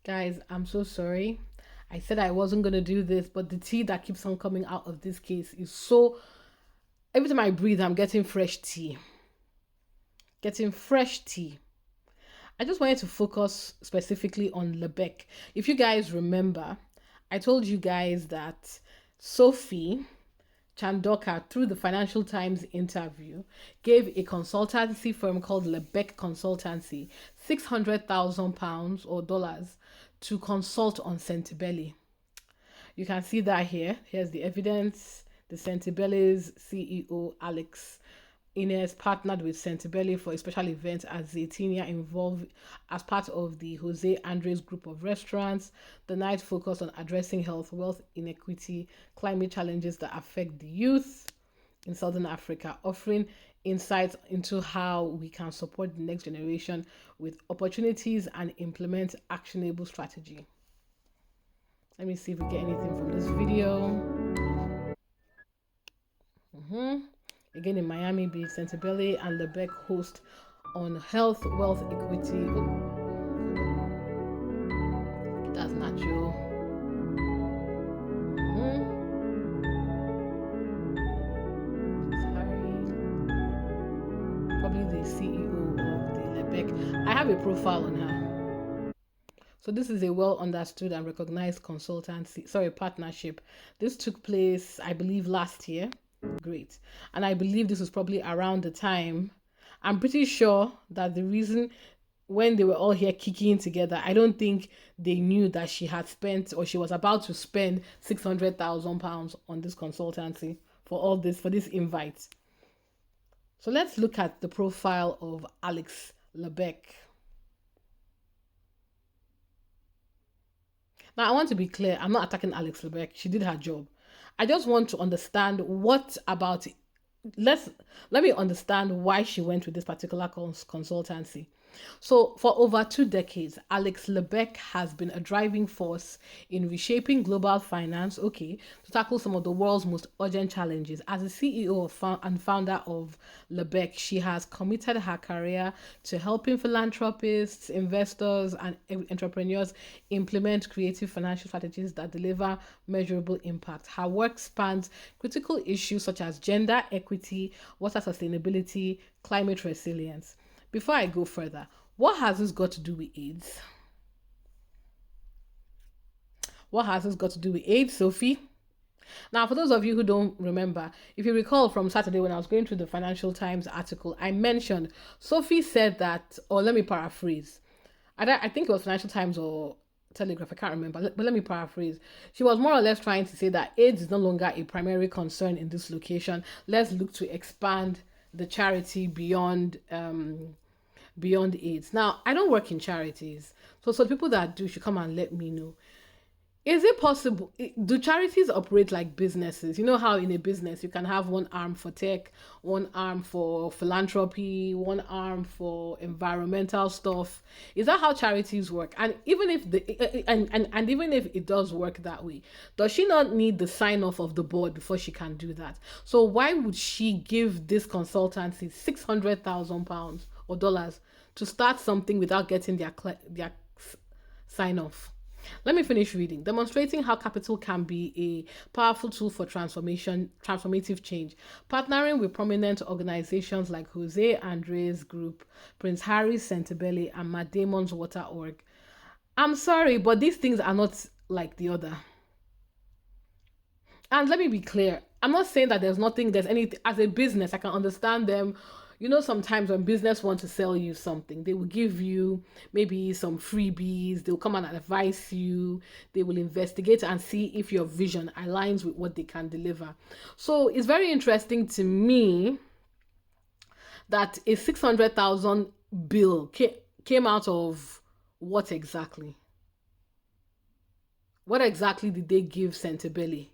Guys, I'm so sorry. I said I wasn't going to do this, but the tea that keeps on coming out of this case is so. Every time I breathe, I'm getting fresh tea. Getting fresh tea. I just wanted to focus specifically on Lebec. If you guys remember, I told you guys that Sophie Chandauka, through the Financial Times interview, gave a consultancy firm called Lebec Consultancy £600,000 or dollars to consult on Centibelli. You can see that here. Here's the evidence. The Centibelli's CEO, Alex Inez, partnered with Centibelli for a special event at Zaytinia involved as part of the Jose Andres group of restaurants. The night focused on addressing health, wealth inequity, climate challenges that affect the youth in Southern Africa, offering insights into how we can support the next generation with opportunities and implement actionable strategy. Let me see if we get anything from this video. Again in Miami Beach, Centibelli and Lebec host on health, wealth, equity. That's natural. Sorry. Probably the CEO of the Lebec. I have a profile on her. So this is a well understood and recognized consultancy, sorry, partnership. This took place, I believe, last year. Great. And I believe this was probably around the time. I'm pretty sure that the reason when they were all here kicking together, I don't think they knew that she had spent or she was about to spend £600,000 on this consultancy for all this, for this invite. So let's look at the profile of Alex Lebec. Now, I want to be clear. I'm not attacking Alex Lebec. She did her job. I just want to understand what about it. Let me understand why she went with this particular consultancy. So, for over 2 decades, Alex Lebec has been a driving force in reshaping global finance, okay, to tackle some of the world's most urgent challenges. As the CEO and founder of Lebec, she has committed her career to helping philanthropists, investors, and entrepreneurs implement creative financial strategies that deliver measurable impact. Her work spans critical issues such as gender equity, water sustainability, climate resilience. Before I go further, what has this got to do with AIDS? What has this got to do with AIDS, Sophie? Now, for those of you who don't remember, if you recall from Saturday when I was going through the Financial Times article, I mentioned Sophie said that, or let me paraphrase. I think it was Financial Times or Telegraph, I can't remember, but let me paraphrase. She was more or less trying to say that AIDS is no longer a primary concern in this location. Let's look to expand the charity beyond AIDS. Now, I don't work in charities, so people that do should come and let me know. Is it possible? Do charities operate like businesses? You know how in a business you can have one arm for tech, one arm for philanthropy, one arm for environmental stuff. Is that how charities work? And even if and even if it does work that way, does she not need the sign off of the board before she can do that? So why would she give this consultancy £600,000 or dollars to start something without getting their sign off? Let me finish reading. Demonstrating how capital can be a powerful tool for transformative change. Partnering with prominent organizations like Jose Andres Group, Prince Harry's Centibelli, and Matt Damon's Water Org. I'm sorry, but these things are not like the other. And let me be clear. I'm not saying that there's anything, as a business, I can understand them. You know, sometimes when business wants to sell you something, they will give you maybe some freebies, they'll come and advise you, they will investigate and see if your vision aligns with what they can deliver. So it's very interesting to me that a 600,000 bill came out of what exactly? What exactly did they give Centibelli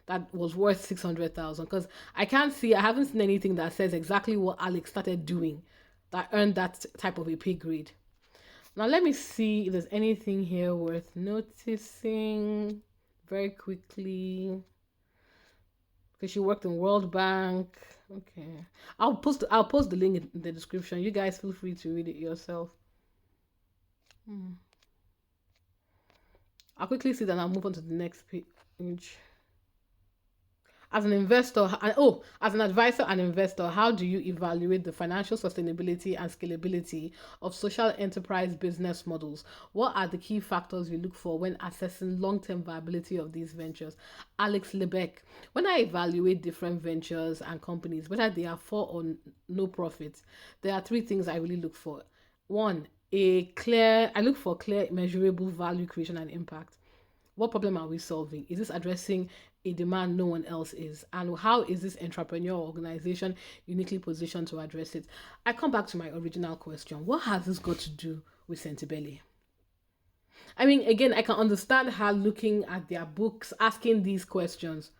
that was worth 600,000? Because I haven't seen anything that says exactly what Alex started doing that earned that type of a pay grade. Now let me see if there's anything here worth noticing very quickly. Because she worked in World Bank. Okay, I'll post the link in the description. You guys feel free to read it yourself. I'll quickly see that and I'll move on to the next page. As an investor, as an advisor and investor, how do you evaluate the financial sustainability and scalability of social enterprise business models? What are the key factors you look for when assessing long-term viability of these ventures? Alex Lebec. When I evaluate different ventures and companies, whether they are for or no profit, there are three things I really look for. One, I look for clear, measurable value creation and impact. What problem are we solving? Is this addressing a demand no one else is? And how is this entrepreneur organization uniquely positioned to address it? I come back to my original question. What has this got to do with Sentebelli? I mean, again, I can understand her looking at their books, asking these questions,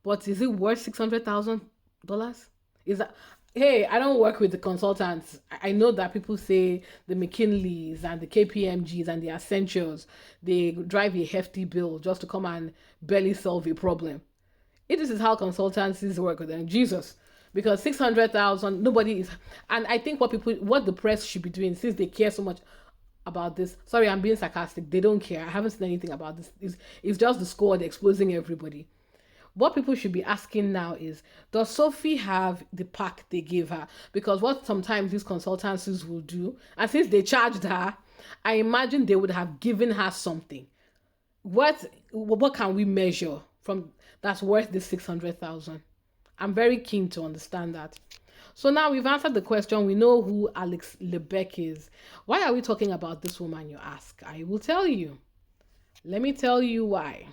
but is it worth $600,000? Is that, hey, I don't work with the consultants. I know that people say the McKinleys and the KPMGs and the Accentures, they drive a hefty bill just to come and barely solve a problem. If this is how consultancies work, then Jesus. Because 600,000, nobody is, and I think what the press should be doing, since they care so much about this. Sorry, I'm being sarcastic. They don't care. I haven't seen anything about this. It's just the squad exposing everybody. What people should be asking now is, does Sophie have the pack they gave her? Because what sometimes these consultancies will do, and since they charged her, I imagine they would have given her something. What can we measure from that's worth this 600,000? I'm very keen to understand that. So now we've answered the question. We know who Alex Lebec is. Why are we talking about this woman, you ask? I will tell you. Let me tell you why.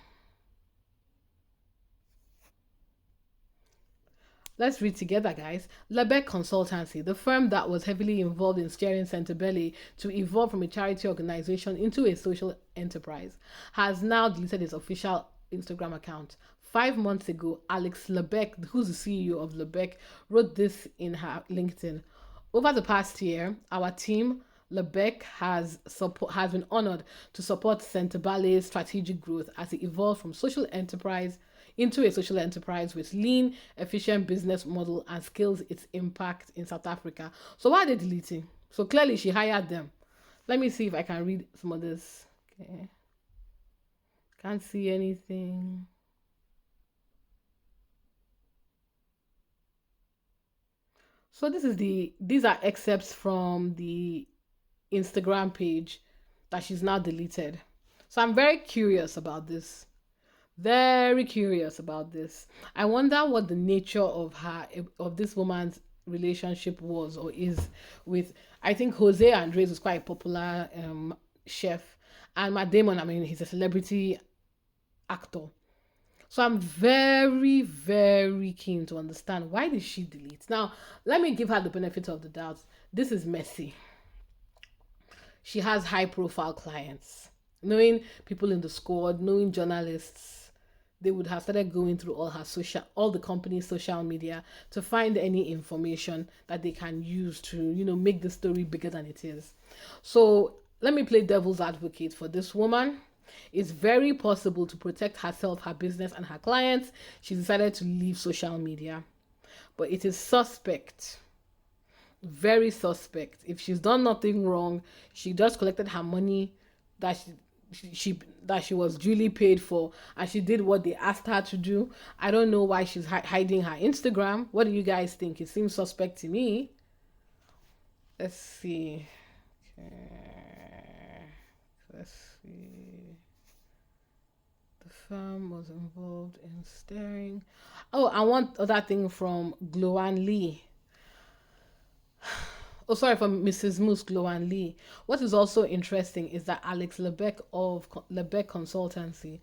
Let's read together, guys. Lebec Consultancy, the firm that was heavily involved in steering Sentebelli to evolve from a charity organization into a social enterprise, has now deleted its official Instagram account. 5 months ago, Alex Lebec, who's the CEO of Lebec, wrote this in her LinkedIn. Over the past year, our team, Lebec, has been honored to support Sentebelli's strategic growth as it evolved from social enterprise into a social enterprise with lean, efficient business model and scales its impact in South Africa. So why are they deleting? So clearly she hired them. Let me see if I can read some of this. Okay. Can't see anything. So these are excerpts from the Instagram page that she's now deleted. So I'm very curious about this. Very curious about this. I wonder what the nature of this woman's relationship was or is with. I think Jose Andres is quite a popular chef, and Matt Damon. I mean, he's a celebrity actor. So I'm very, very keen to understand why did she delete. Now, let me give her the benefit of the doubt. This is messy. She has high profile clients. Knowing people in the squad, knowing journalists, they would have started going through all the company's social media to find any information that they can use to, make the story bigger than it is. So let me play devil's advocate for this woman. It's very possible to protect herself, her business, and her clients. She decided to leave social media. But it is suspect, very suspect. If she's done nothing wrong, she just collected her money that she was duly paid for, and she did what they asked her to do. I don't know why she's hiding her Instagram. What do you guys think? It seems suspect to me. Let's see. Okay. Let's see. The firm was involved in steering. Oh, I want other thing from Gloan Lee. Oh, sorry, from Mrs. Moose Gloan Lee. What is also interesting is that Alex Lebec of Lebec Consultancy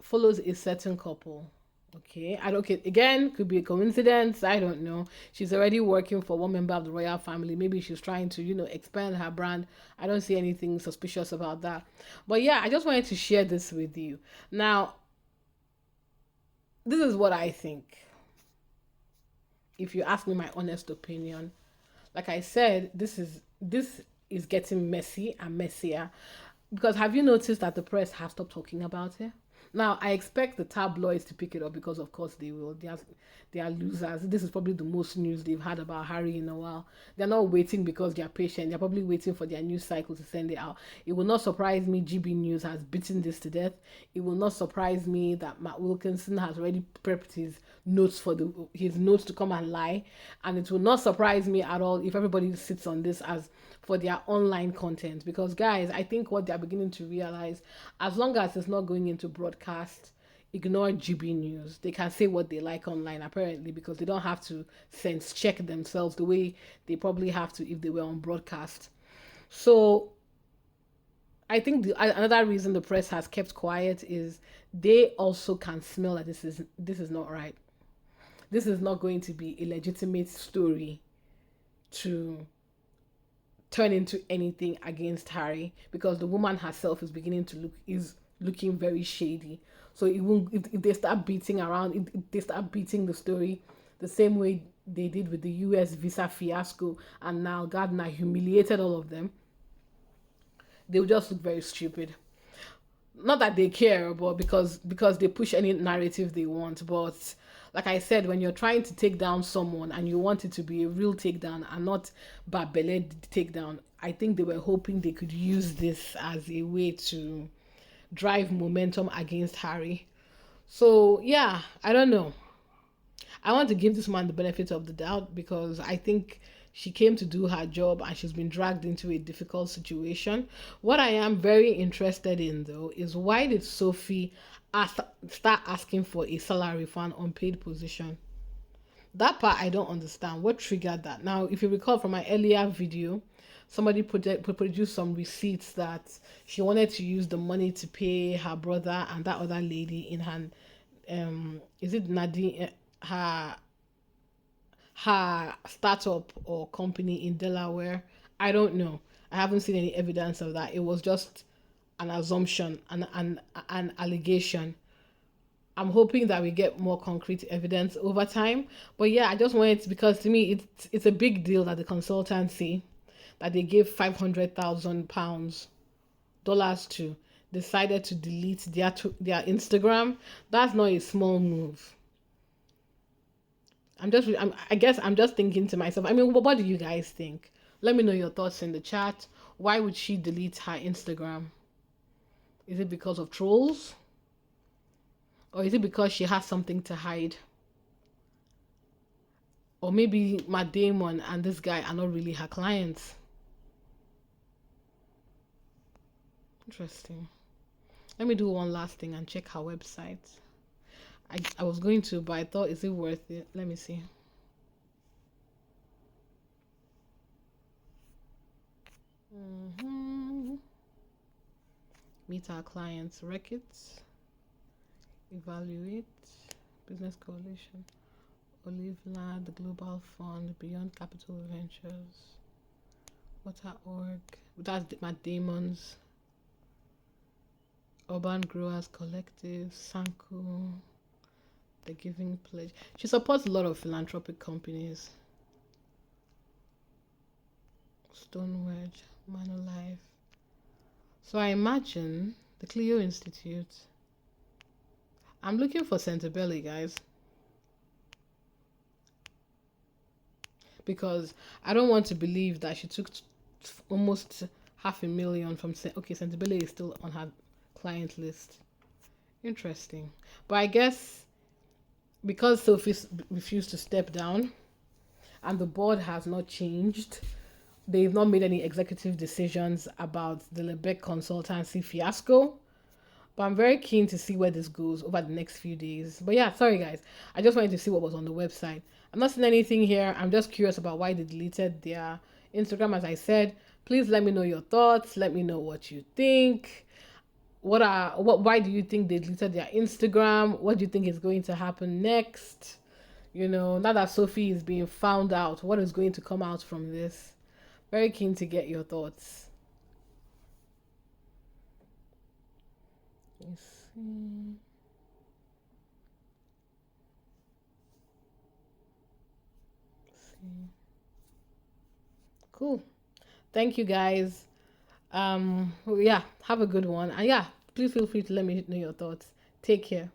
follows a certain couple. Okay, okay, again, could be a coincidence. I don't know. She's already working for one member of the royal family. Maybe she's trying to, expand her brand. I don't see anything suspicious about that. But yeah, I just wanted to share this with you. Now, this is what I think. If you ask me my honest opinion, like I said, this is getting messy and messier. Because have you noticed that the press have stopped talking about it? Now, I expect the tabloids to pick it up because, of course, they will. They are losers. This is probably the most news they've had about Harry in a while. They're not waiting because they're patient. They're probably waiting for their news cycle to send it out. It will not surprise me GB News has beaten this to death. It will not surprise me that Matt Wilkinson has already prepped his notes to come and lie. And it will not surprise me at all if everybody sits on this as for their online content, because guys, I think what they're beginning to realize, as long as it's not going into broadcast, ignore GB News. They can say what they like online apparently, because they don't have to sense check themselves the way they probably have to if they were on broadcast. So I think another reason the press has kept quiet is they also can smell that this is not right. This is not going to be a legitimate story to turn into anything against Harry, because the woman herself is looking very shady. So it won't if they start beating around, if they start beating the story the same way they did with the US visa fiasco, and now Gardner humiliated all of them, they'll just look very stupid. Not that they care, but because they push any narrative they want. But like I said, when you're trying to take down someone and you want it to be a real takedown and not barbeled takedown, I think they were hoping they could use this as a way to drive momentum against Harry. So yeah, I don't know. I want to give this man the benefit of the doubt, because I think she came to do her job and she's been dragged into a difficult situation. What I am very interested in, though, is why did Sophie start asking for a salary for an unpaid position? That part I don't understand. What triggered that? Now, if you recall from my earlier video, somebody produced some receipts that she wanted to use the money to pay her brother and that other lady in her, is it Nadine, her startup or company in Delaware. I don't know. I haven't seen any evidence of that. It was just an assumption, an allegation. I'm hoping that we get more concrete evidence over time. But yeah, I just wanted to, because to me it's a big deal that the consultancy that they gave £500,000 dollars to decided to delete their Instagram. That's not a small move. I guess I'm just thinking to myself. I mean, what do you guys think? Let me know your thoughts in the chat. Why would she delete her Instagram? Is it because of trolls? Or is it because she has something to hide? Or maybe Matt Damon and this guy are not really her clients. Interesting. Let me do one last thing and check her website. I was going to, but I thought, is it worth it? Let me see. Meet our clients, records, evaluate, business coalition, Olivela, the Global Fund, Beyond Capital Ventures, Water.org, that's Matt Damon's, Urban Growers Collective, Sanko, The Giving Pledge. She supports a lot of philanthropic companies. Stonewedge, Manolife. So I imagine the Clio Institute. I'm looking for Centebelly, guys. Because I don't want to believe that she took almost $500,000 from... Okay, Centebelly is still on her client list. Interesting. But I guess because Sophie refused to step down and the board has not changed, they've not made any executive decisions about the Lebec consultancy fiasco. But I'm very keen to see where this goes over the next few days. But yeah, sorry guys. I just wanted to see what was on the website. I'm not seeing anything here. I'm just curious about why they deleted their Instagram, as I said. Please let me know your thoughts. Let me know what you think. Why do you think they deleted their Instagram? What do you think is going to happen next? Now that Sophie is being found out, what is going to come out from this? Very keen to get your thoughts. Let's see. Cool. Thank you guys. Yeah, have a good one. And yeah, please feel free to let me know your thoughts. Take care.